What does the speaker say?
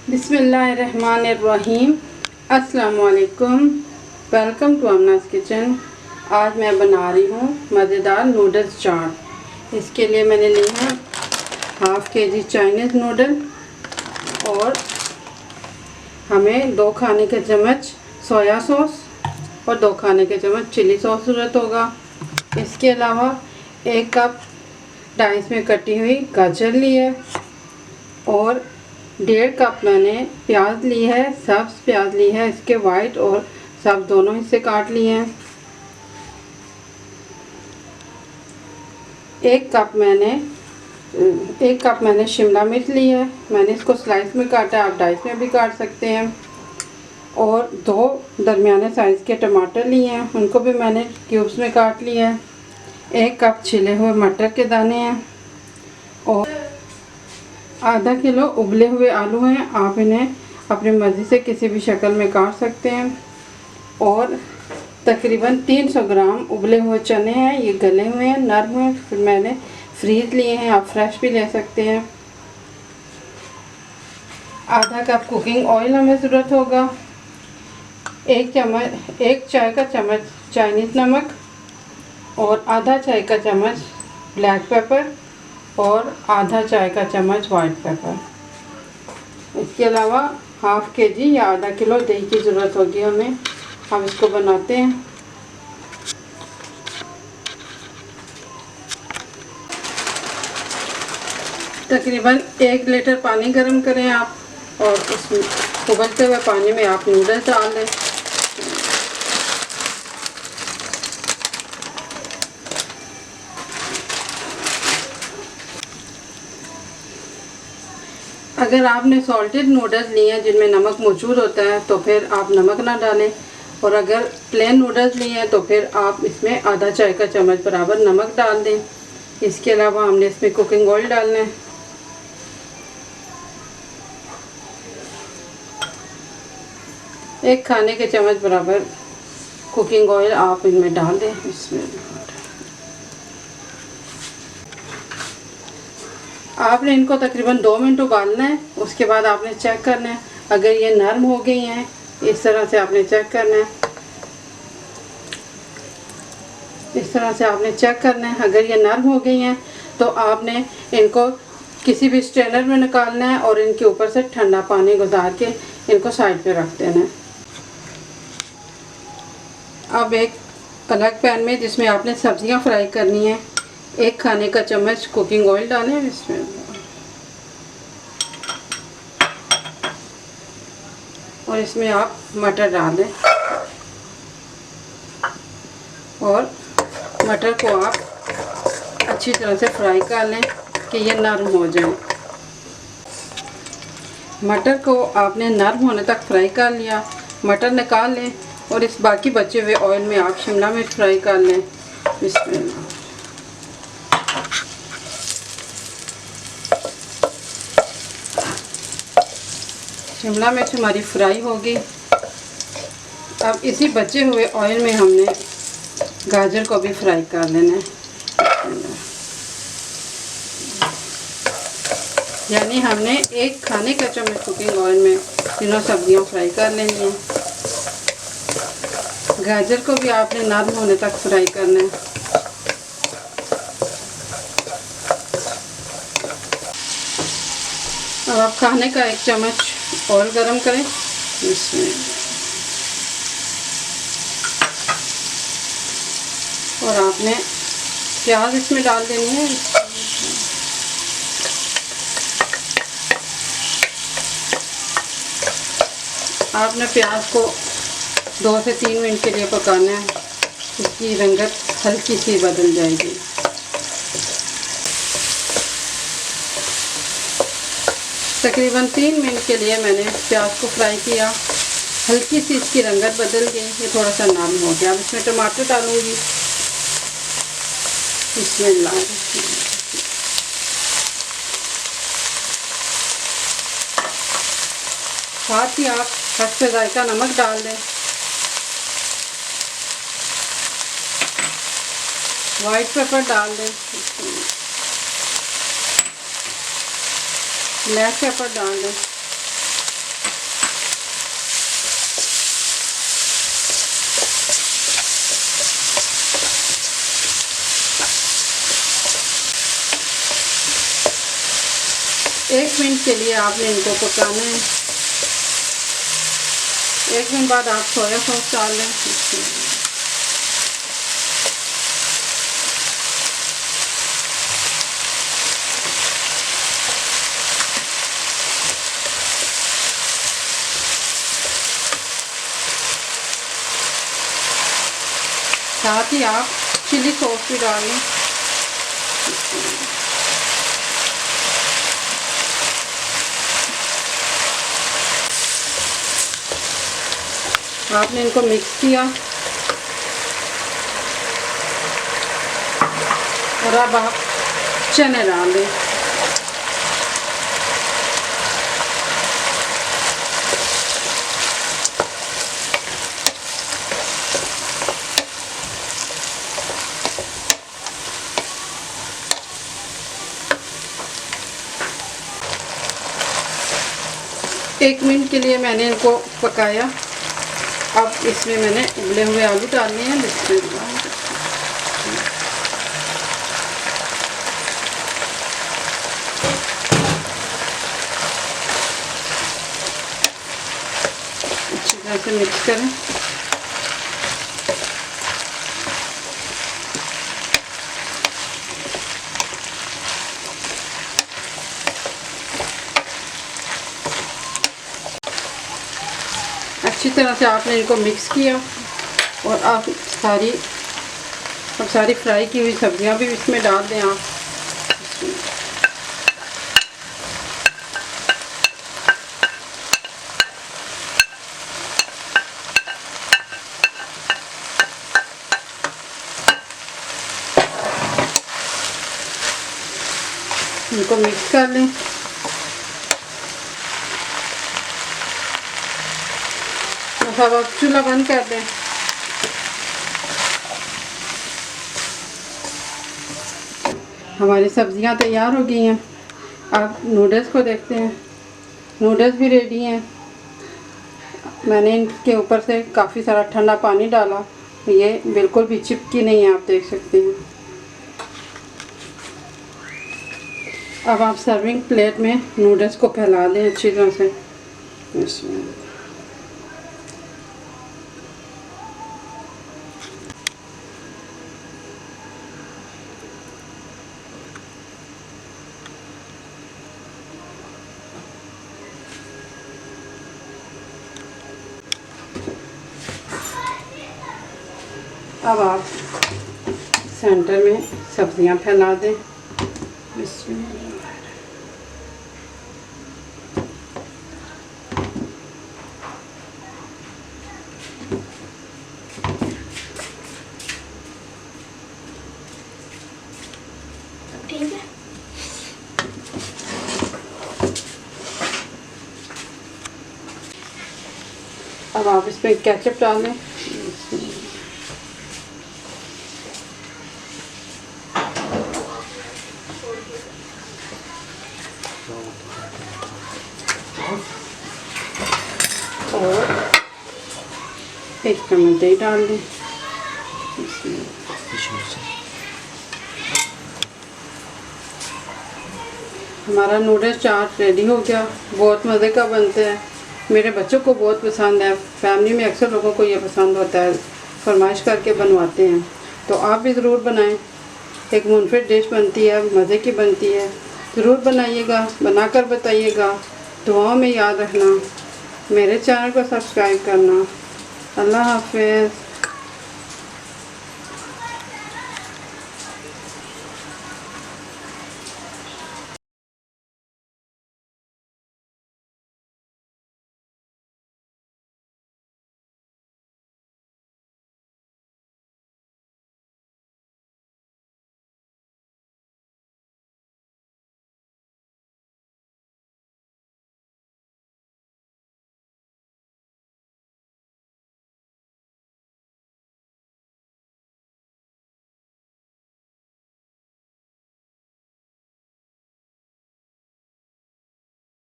बिस्मिल्लाहिर्रहमानिर्रहीम। अस्सलामुअलैकुम। Welcome to Amna's kitchen. आज मैं बना रही हूँ मज़ेदार नूडल्स चाट। इसके लिए मैंने ली है हाफ़ केजी चाइनीज़ नूडल और हमें 2 खाने के चम्मच सोया सॉस और 2 खाने के चम्मच चिली सॉस ज़रूरत होगा। इसके अलावा 1 कप डाइस में कटी हुई गाजर ली है और 1.5 कप मैंने प्याज ली है, सब्ज़ प्याज ली है। इसके वाइट और सब दोनों हिस्से काट लिए हैं। 1 कप मैंने शिमला मिर्च ली है। मैंने इसको स्लाइस में काटा है, आप डाइस में भी काट सकते हैं। और 2 दरमियाने साइज़ के टमाटर लिए हैं, उनको भी मैंने क्यूब्स में काट लिया है। 1 कप छिले हुए मटर के दाने हैं और आधा किलो उबले हुए आलू हैं। आप इन्हें अपनी मर्ज़ी से किसी भी शक्ल में काट सकते हैं। और तकरीबन 300 ग्राम उबले हुए चने हैं, ये गले हुए हैं, नरम हैं, फिर मैंने फ्रीज़ लिए हैं, आप फ्रेश भी ले सकते हैं। आधा कप कुकिंग ऑयल हमें ज़रूरत होगा। 1 चाय का चम्मच चाइनीज़ नमक और आधा चाय का चम्मच ब्लैक पेपर और आधा चाय का चम्मच वाइट पेपर। इसके अलावा हाफ़ केजी या आधा किलो दही की ज़रूरत होगी हमें। हम इसको बनाते हैं। तकरीबन 1 लीटर पानी गर्म करें आप और उसमें उबलते हुए पानी में आप नूडल्स डाल दें। अगर आपने सॉल्टेड नूडल्स लिए हैं जिनमें नमक मौजूद होता है तो फिर आप नमक ना डालें, और अगर प्लेन नूडल्स लिए हैं तो फिर आप इसमें आधा चाय का चम्मच बराबर नमक डाल दें। इसके अलावा हमने इसमें कुकिंग ऑयल डालना है। एक खाने के चम्मच बराबर कुकिंग ऑयल आप इनमें डाल दें। इसमें आपने इनको तकरीबन 2 मिनट उबालना है। उसके बाद आपने चेक करना है, अगर ये नरम हो गई हैं इस तरह से आपने चेक करना है। इस तरह से आपने चेक करना है। अगर ये नरम हो गई हैं तो आपने इनको किसी भी स्ट्रेनर में निकालना है और इनके ऊपर से ठंडा पानी गुजार के इनको साइड पे रख देना है। अब एक अलग पैन में जिसमें आपने सब्जियां फ्राई करनी है, 1 खाने का चम्मच कुकिंग ऑयल डालें इसमें और इसमें आप मटर डाल दें और मटर को आप अच्छी तरह से फ्राई कर लें कि ये नरम हो जाए। मटर को आपने नरम होने तक फ्राई कर लिया, मटर निकाल लें और इस बाकी बचे हुए ऑयल में आप शिमला मिर्च फ्राई कर लें। इसमें शिमला मिर्च हमारी फ्राई होगी। अब इसी बचे हुए ऑयल में हमने गाजर को भी फ्राई कर लेना है। यानी हमने 1 खाने का चम्मच कुकिंग ऑयल में तीनों सब्जियां फ्राई कर लेनी हैं। गाजर को भी आपने नरम होने तक फ्राई करना है। अब आप खाने का 1 चम्मच ऑयल गरम करें। इसमें और आपने प्याज इसमें डाल देनी है। आपने प्याज को 2 से 3 मिनट के लिए पकाना है, इसकी रंगत हल्की सी बदल जाएगी। तकरीबन 3 मिनट के लिए मैंने प्याज को फ्राई किया, हल्की सी इसकी रंगत बदल गई, ये थोड़ा सा नरम हो गया। अब इसमें टमाटर डालूंगी। बिस्मिल्लाह। साथ ही आप हस्ब जायका नमक डाल दें। वाइट पेपर डाल दें। ब्लैक पेपर डाल दें। 1 मिनट के लिए आपने इनको पकाना है। 1 मिनट बाद आप सोया सॉस डाल लें। साथ ही आप चिली सॉस भी डाल लें। आपने इनको मिक्स किया और अब आप चने डाल दें। एक मिनट के लिए मैंने इनको पकाया। अब इसमें मैंने उबले हुए आलू डालने हैं। बिस्मिल्लाह। अच्छी तरह से मिक्स करें। अच्छी तरह से आपने इनको मिक्स किया और आप सारी फ्राई की हुई सब्जियां भी इसमें डाल दें आप। इनको मिक्स कर लें। अब आप चूल्हा बंद कर दें। हमारी सब्जियां तैयार हो गई हैं। अब नूडल्स को देखते हैं। नूडल्स भी रेडी हैं। मैंने इनके ऊपर से काफ़ी सारा ठंडा पानी डाला। ये बिल्कुल भी चिपकी नहीं है, आप देख सकते हैं। अब आप सर्विंग प्लेट में नूडल्स को फैला दें अच्छी तरह से। इसमें अब आप सेंटर में सब्जियां फैला दें। ठीक है। अब आप इसमें केचप डाल दें। और 1 चम्मच दही डाल दें। हमारा नूडल्स चाट रेडी हो गया। बहुत मज़े का बनते हैं। मेरे बच्चों को बहुत पसंद है। फैमिली में अक्सर लोगों को ये पसंद होता है, फरमाइश करके बनवाते हैं। तो आप भी ज़रूर बनाएं। एक मुनफिद डिश बनती है, मज़े की बनती है। ज़रूर बनाइएगा, बनाकर बताइएगा। दुआओं में याद रखना। मेरे चैनल को सब्सक्राइब करना। अल्लाह हाफ़िज़।